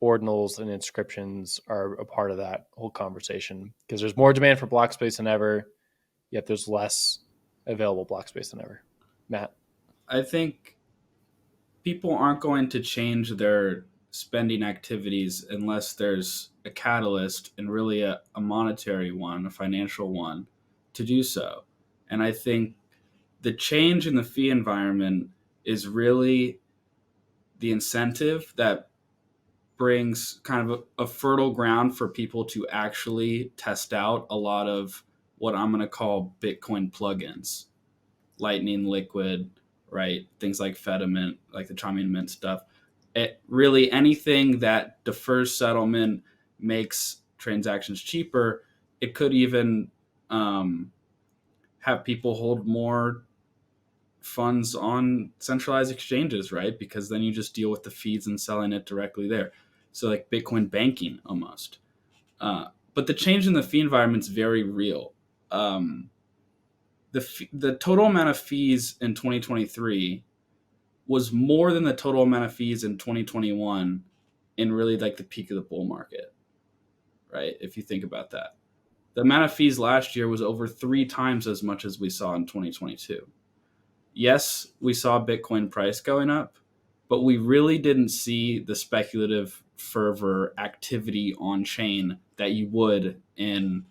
ordinals and inscriptions are a part of that whole conversation because there's more demand for block space than ever, yet there's less available block space than ever. Matt? I think people aren't going to change their spending activities unless there's a catalyst and really a monetary one, a financial one to do so. And I think the change in the fee environment is really the incentive that brings kind of a fertile ground for people to actually test out a lot of what I'm going to call Bitcoin plugins, Lightning, Liquid, right? Things like Fedimint, like the Chime Mint stuff. Really anything that defers settlement, makes transactions cheaper. It could even have people hold more funds on centralized exchanges, right? Because then you just deal with the fees and selling it directly there. So like Bitcoin banking almost. But the change in the fee environment is very real. The total amount of fees in 2023 was more than the total amount of fees in 2021 in really like the peak of the bull market, right? If you think about that. The amount of fees last year was over 3 times as much as we saw in 2022. Yes, we saw Bitcoin price going up, but we really didn't see the speculative fervor activity on chain that you would in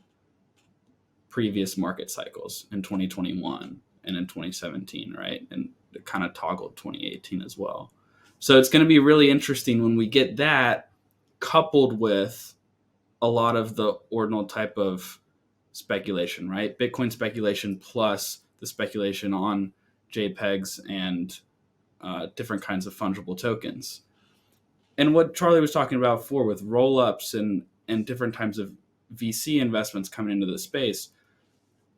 previous market cycles in 2021 and in 2017, right? And it kind of toggled 2018 as well. So it's going to be really interesting when we get that coupled with a lot of the ordinal type of speculation, right? Bitcoin speculation plus the speculation on JPEGs and different kinds of fungible tokens. And what Charlie was talking about before with roll-ups and different types of VC investments coming into the space,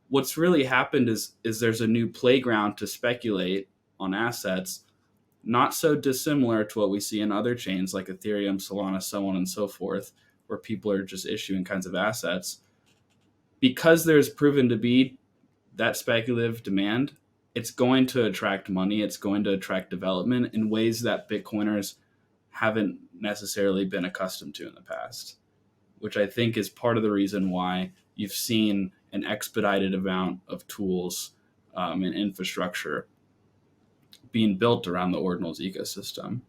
what's really happened is there's a new playground to speculate on assets, not so dissimilar to what we see in other chains like Ethereum, Solana, so on and so forth, where people are just issuing kinds of assets. Because there's proven to be that speculative demand, it's going to attract money. It's going to attract development in ways that Bitcoiners haven't necessarily been accustomed to in the past, which I think is part of the reason why you've seen an expedited amount of tools and infrastructure being built around the Ordinals ecosystem.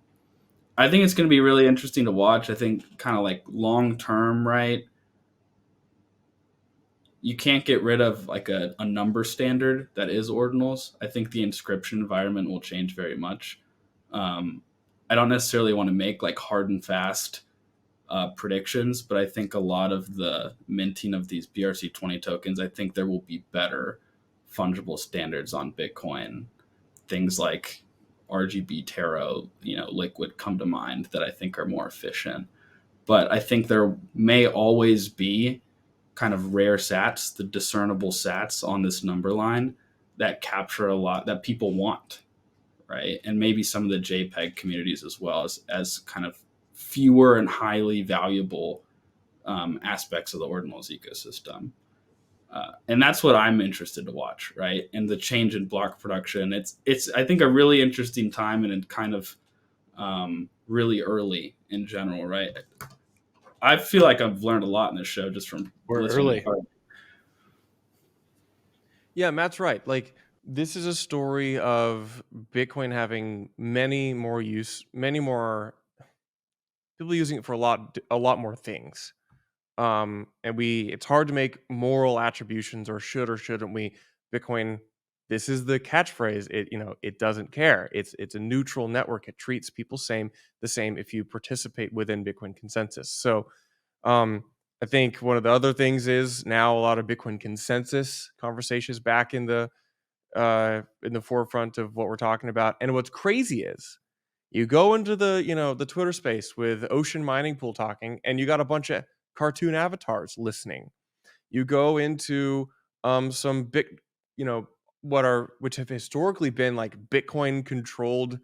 I think it's going to be really interesting to watch. I think kind of like long term, right? You can't get rid of like a number standard that is ordinals. I think the inscription environment will change very much. I don't necessarily want to make like hard and fast predictions, but I think a lot of the minting of these BRC20 tokens, I think there will be better fungible standards on Bitcoin. Things like RGB Tarot, liquid come to mind that I think are more efficient. But I think there may always be kind of rare sats, the discernible sats on this number line that capture a lot that people want, right? And maybe some of the JPEG communities as well as kind of fewer and highly valuable aspects of the Ordinals ecosystem. And that's what I'm interested to watch, right? And the change in block production. It's I think a really interesting time, and it kind of really early in general, right? I feel like I've learned a lot in this show just from listening. Yeah, Matt's right. Like, this is a story of Bitcoin having many more people using it for a lot more things. And it's hard to make moral attributions or shouldn't we. Bitcoin, this is the catchphrase. It doesn't care. It's a neutral network. It treats people the same if you participate within Bitcoin consensus. So I think one of the other things is now a lot of Bitcoin consensus conversations back in the forefront of what we're talking about. And what's crazy is you go into the Twitter space with Ocean Mining Pool talking, and you got a bunch of cartoon avatars listening. You go into some which have historically been like Bitcoin controlled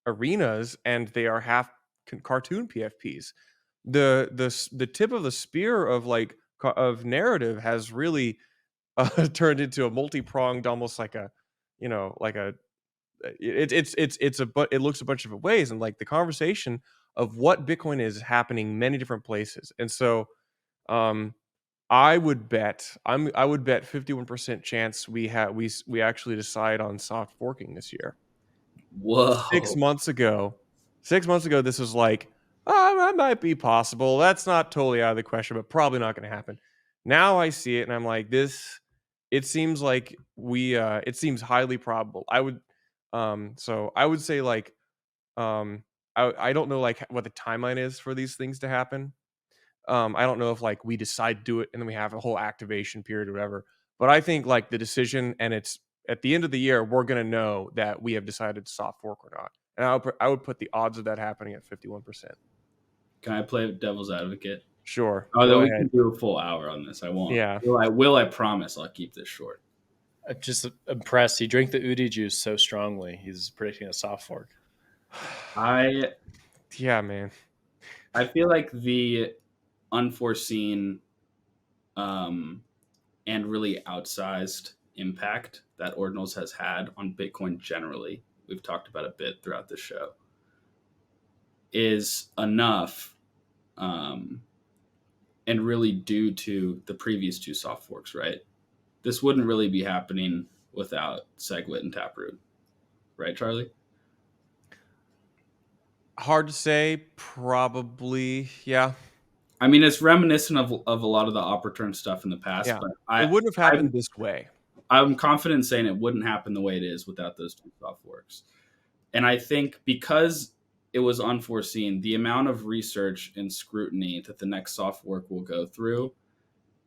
arenas, and they are half cartoon PFPs. The tip of the spear of narrative has really turned into a multi-pronged, almost like a it looks a bunch of ways, and like the conversation of what Bitcoin is happening many different places. And so I would bet 51% chance we actually decide on soft forking this year. Whoa. 6 months ago, this was like, oh, that might be possible. That's not totally out of the question, but probably not going to happen. Now I see it, and I'm like, it seems like it seems highly probable. So I would say like, I don't know like what the timeline is for these things to happen. I don't know if like we decide to do it and then we have a whole activation period or whatever. But I think like the decision, and it's at the end of the year, we're gonna know that we have decided to soft fork or not. And I would put the odds of that happening at 51%. Can I play devil's advocate? Sure. Although we can do a full hour on this, I won't. Yeah. I promise I'll keep this short. I'm just impressed. He drank the Udi juice so strongly. He's predicting a soft fork. Yeah, man. I feel like the unforeseen and really outsized impact that Ordinals has had on Bitcoin generally, we've talked about a bit throughout the show, is enough and really due to the previous two soft forks, right? This wouldn't really be happening without SegWit and Taproot. Right, Charlie? Hard to say. Probably, yeah. I mean, it's reminiscent of a lot of the Opportun stuff in the past, Yeah. but It wouldn't have happened this way. I'm confident saying it wouldn't happen the way it is without those two soft forks. And I think because it was unforeseen, the amount of research and scrutiny that the next soft fork will go through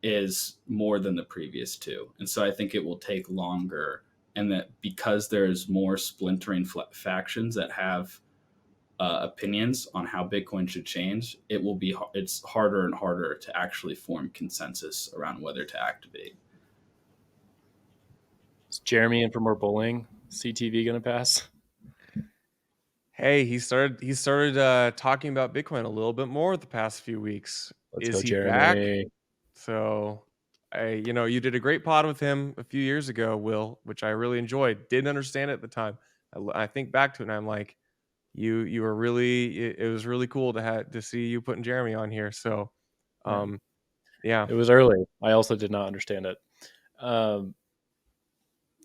is more than the previous two. And so I think it will take longer, and that because there's more splintering factions that have opinions on how Bitcoin should change, it's harder and harder to actually form consensus around whether to activate. Is Jeremy in for more bullying? CTV gonna pass? Hey, he started talking about Bitcoin a little bit more the past few weeks. Is he back? So, you did a great pod with him a few years ago, Will, which I really enjoyed. Didn't understand it at the time. I think back to it, and I'm like, you were really. It was really cool to see you putting Jeremy on here. So, yeah, it was early. I also did not understand it.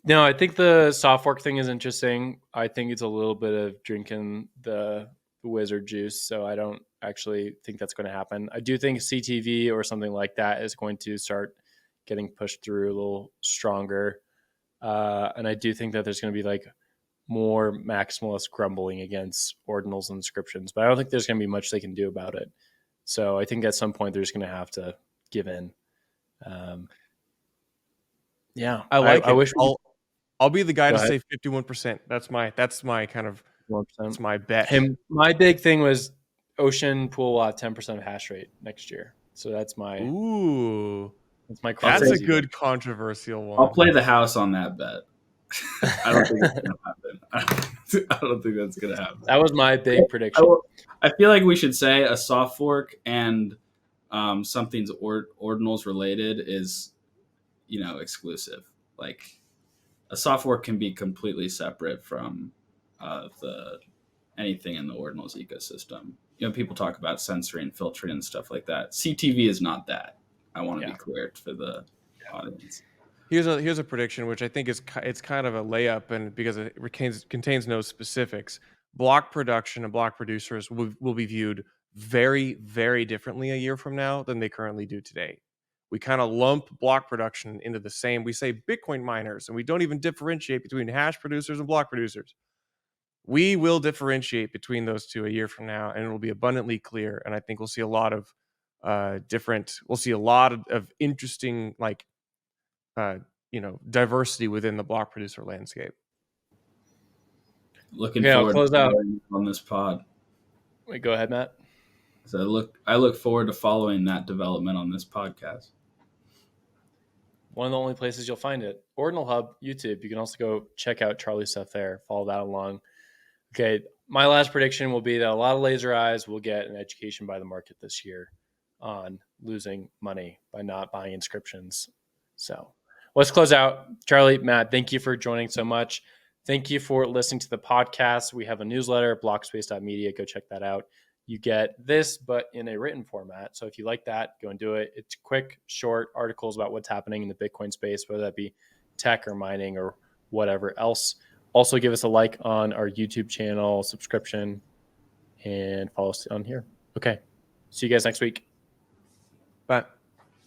No, I think the soft fork thing is interesting. I think it's a little bit of drinking the wizard juice, so I don't actually think that's going to happen. I do think CTV or something like that is going to start getting pushed through a little stronger. And I do think that there's going to be like more maximalist grumbling against ordinals and inscriptions, but I don't think there's going to be much they can do about it. So I think at some point they're just going to have to give in. Yeah, I like it. I wish I'll be the guy Go to ahead. say 51%. That's my kind of 1%. that's my bet. My big thing was Ocean Pool will have 10% of hash rate next year. So that's my Ooh, my I'll that's say- a good controversial one. I'll play the house on that bet. I don't think it's gonna happen. I don't think that's gonna happen. That was my big prediction. I feel like we should say a soft fork and something's ordinals related is, exclusive. Like a soft fork can be completely separate from the anything in the ordinals ecosystem. People talk about censoring, filtering, and stuff like that. CTV is not that. I want to be clear for the audience. Here's a prediction, which I think it's kind of a layup, and because it contains no specifics. Block production and block producers will be viewed very, very differently a year from now than they currently do today. We kind of lump block production into the same. We say Bitcoin miners, and we don't even differentiate between hash producers and block producers. We will differentiate between those two a year from now, and it will be abundantly clear. And I think we'll see a lot of interesting diversity within the block producer landscape. Looking forward I'll close to out on this pod. Wait, go ahead, Matt. So I look forward to following that development on this podcast. One of the only places you'll find it. Ordinal Hub, YouTube. You can also go check out Charlie's stuff there. Follow that along. Okay, my last prediction will be that a lot of laser eyes will get an education by the market this year on losing money by not buying inscriptions. So let's close out. Charlie, Matt, thank you for joining so much. Thank you for listening to the podcast. We have a newsletter, blockspace.media. Go check that out. You get this, but in a written format. So if you like that, go and do it. It's quick, short articles about what's happening in the Bitcoin space, whether that be tech or mining or whatever else. Also, give us a like on our YouTube channel, subscription, and follow us on here. Okay. See you guys next week. Bye.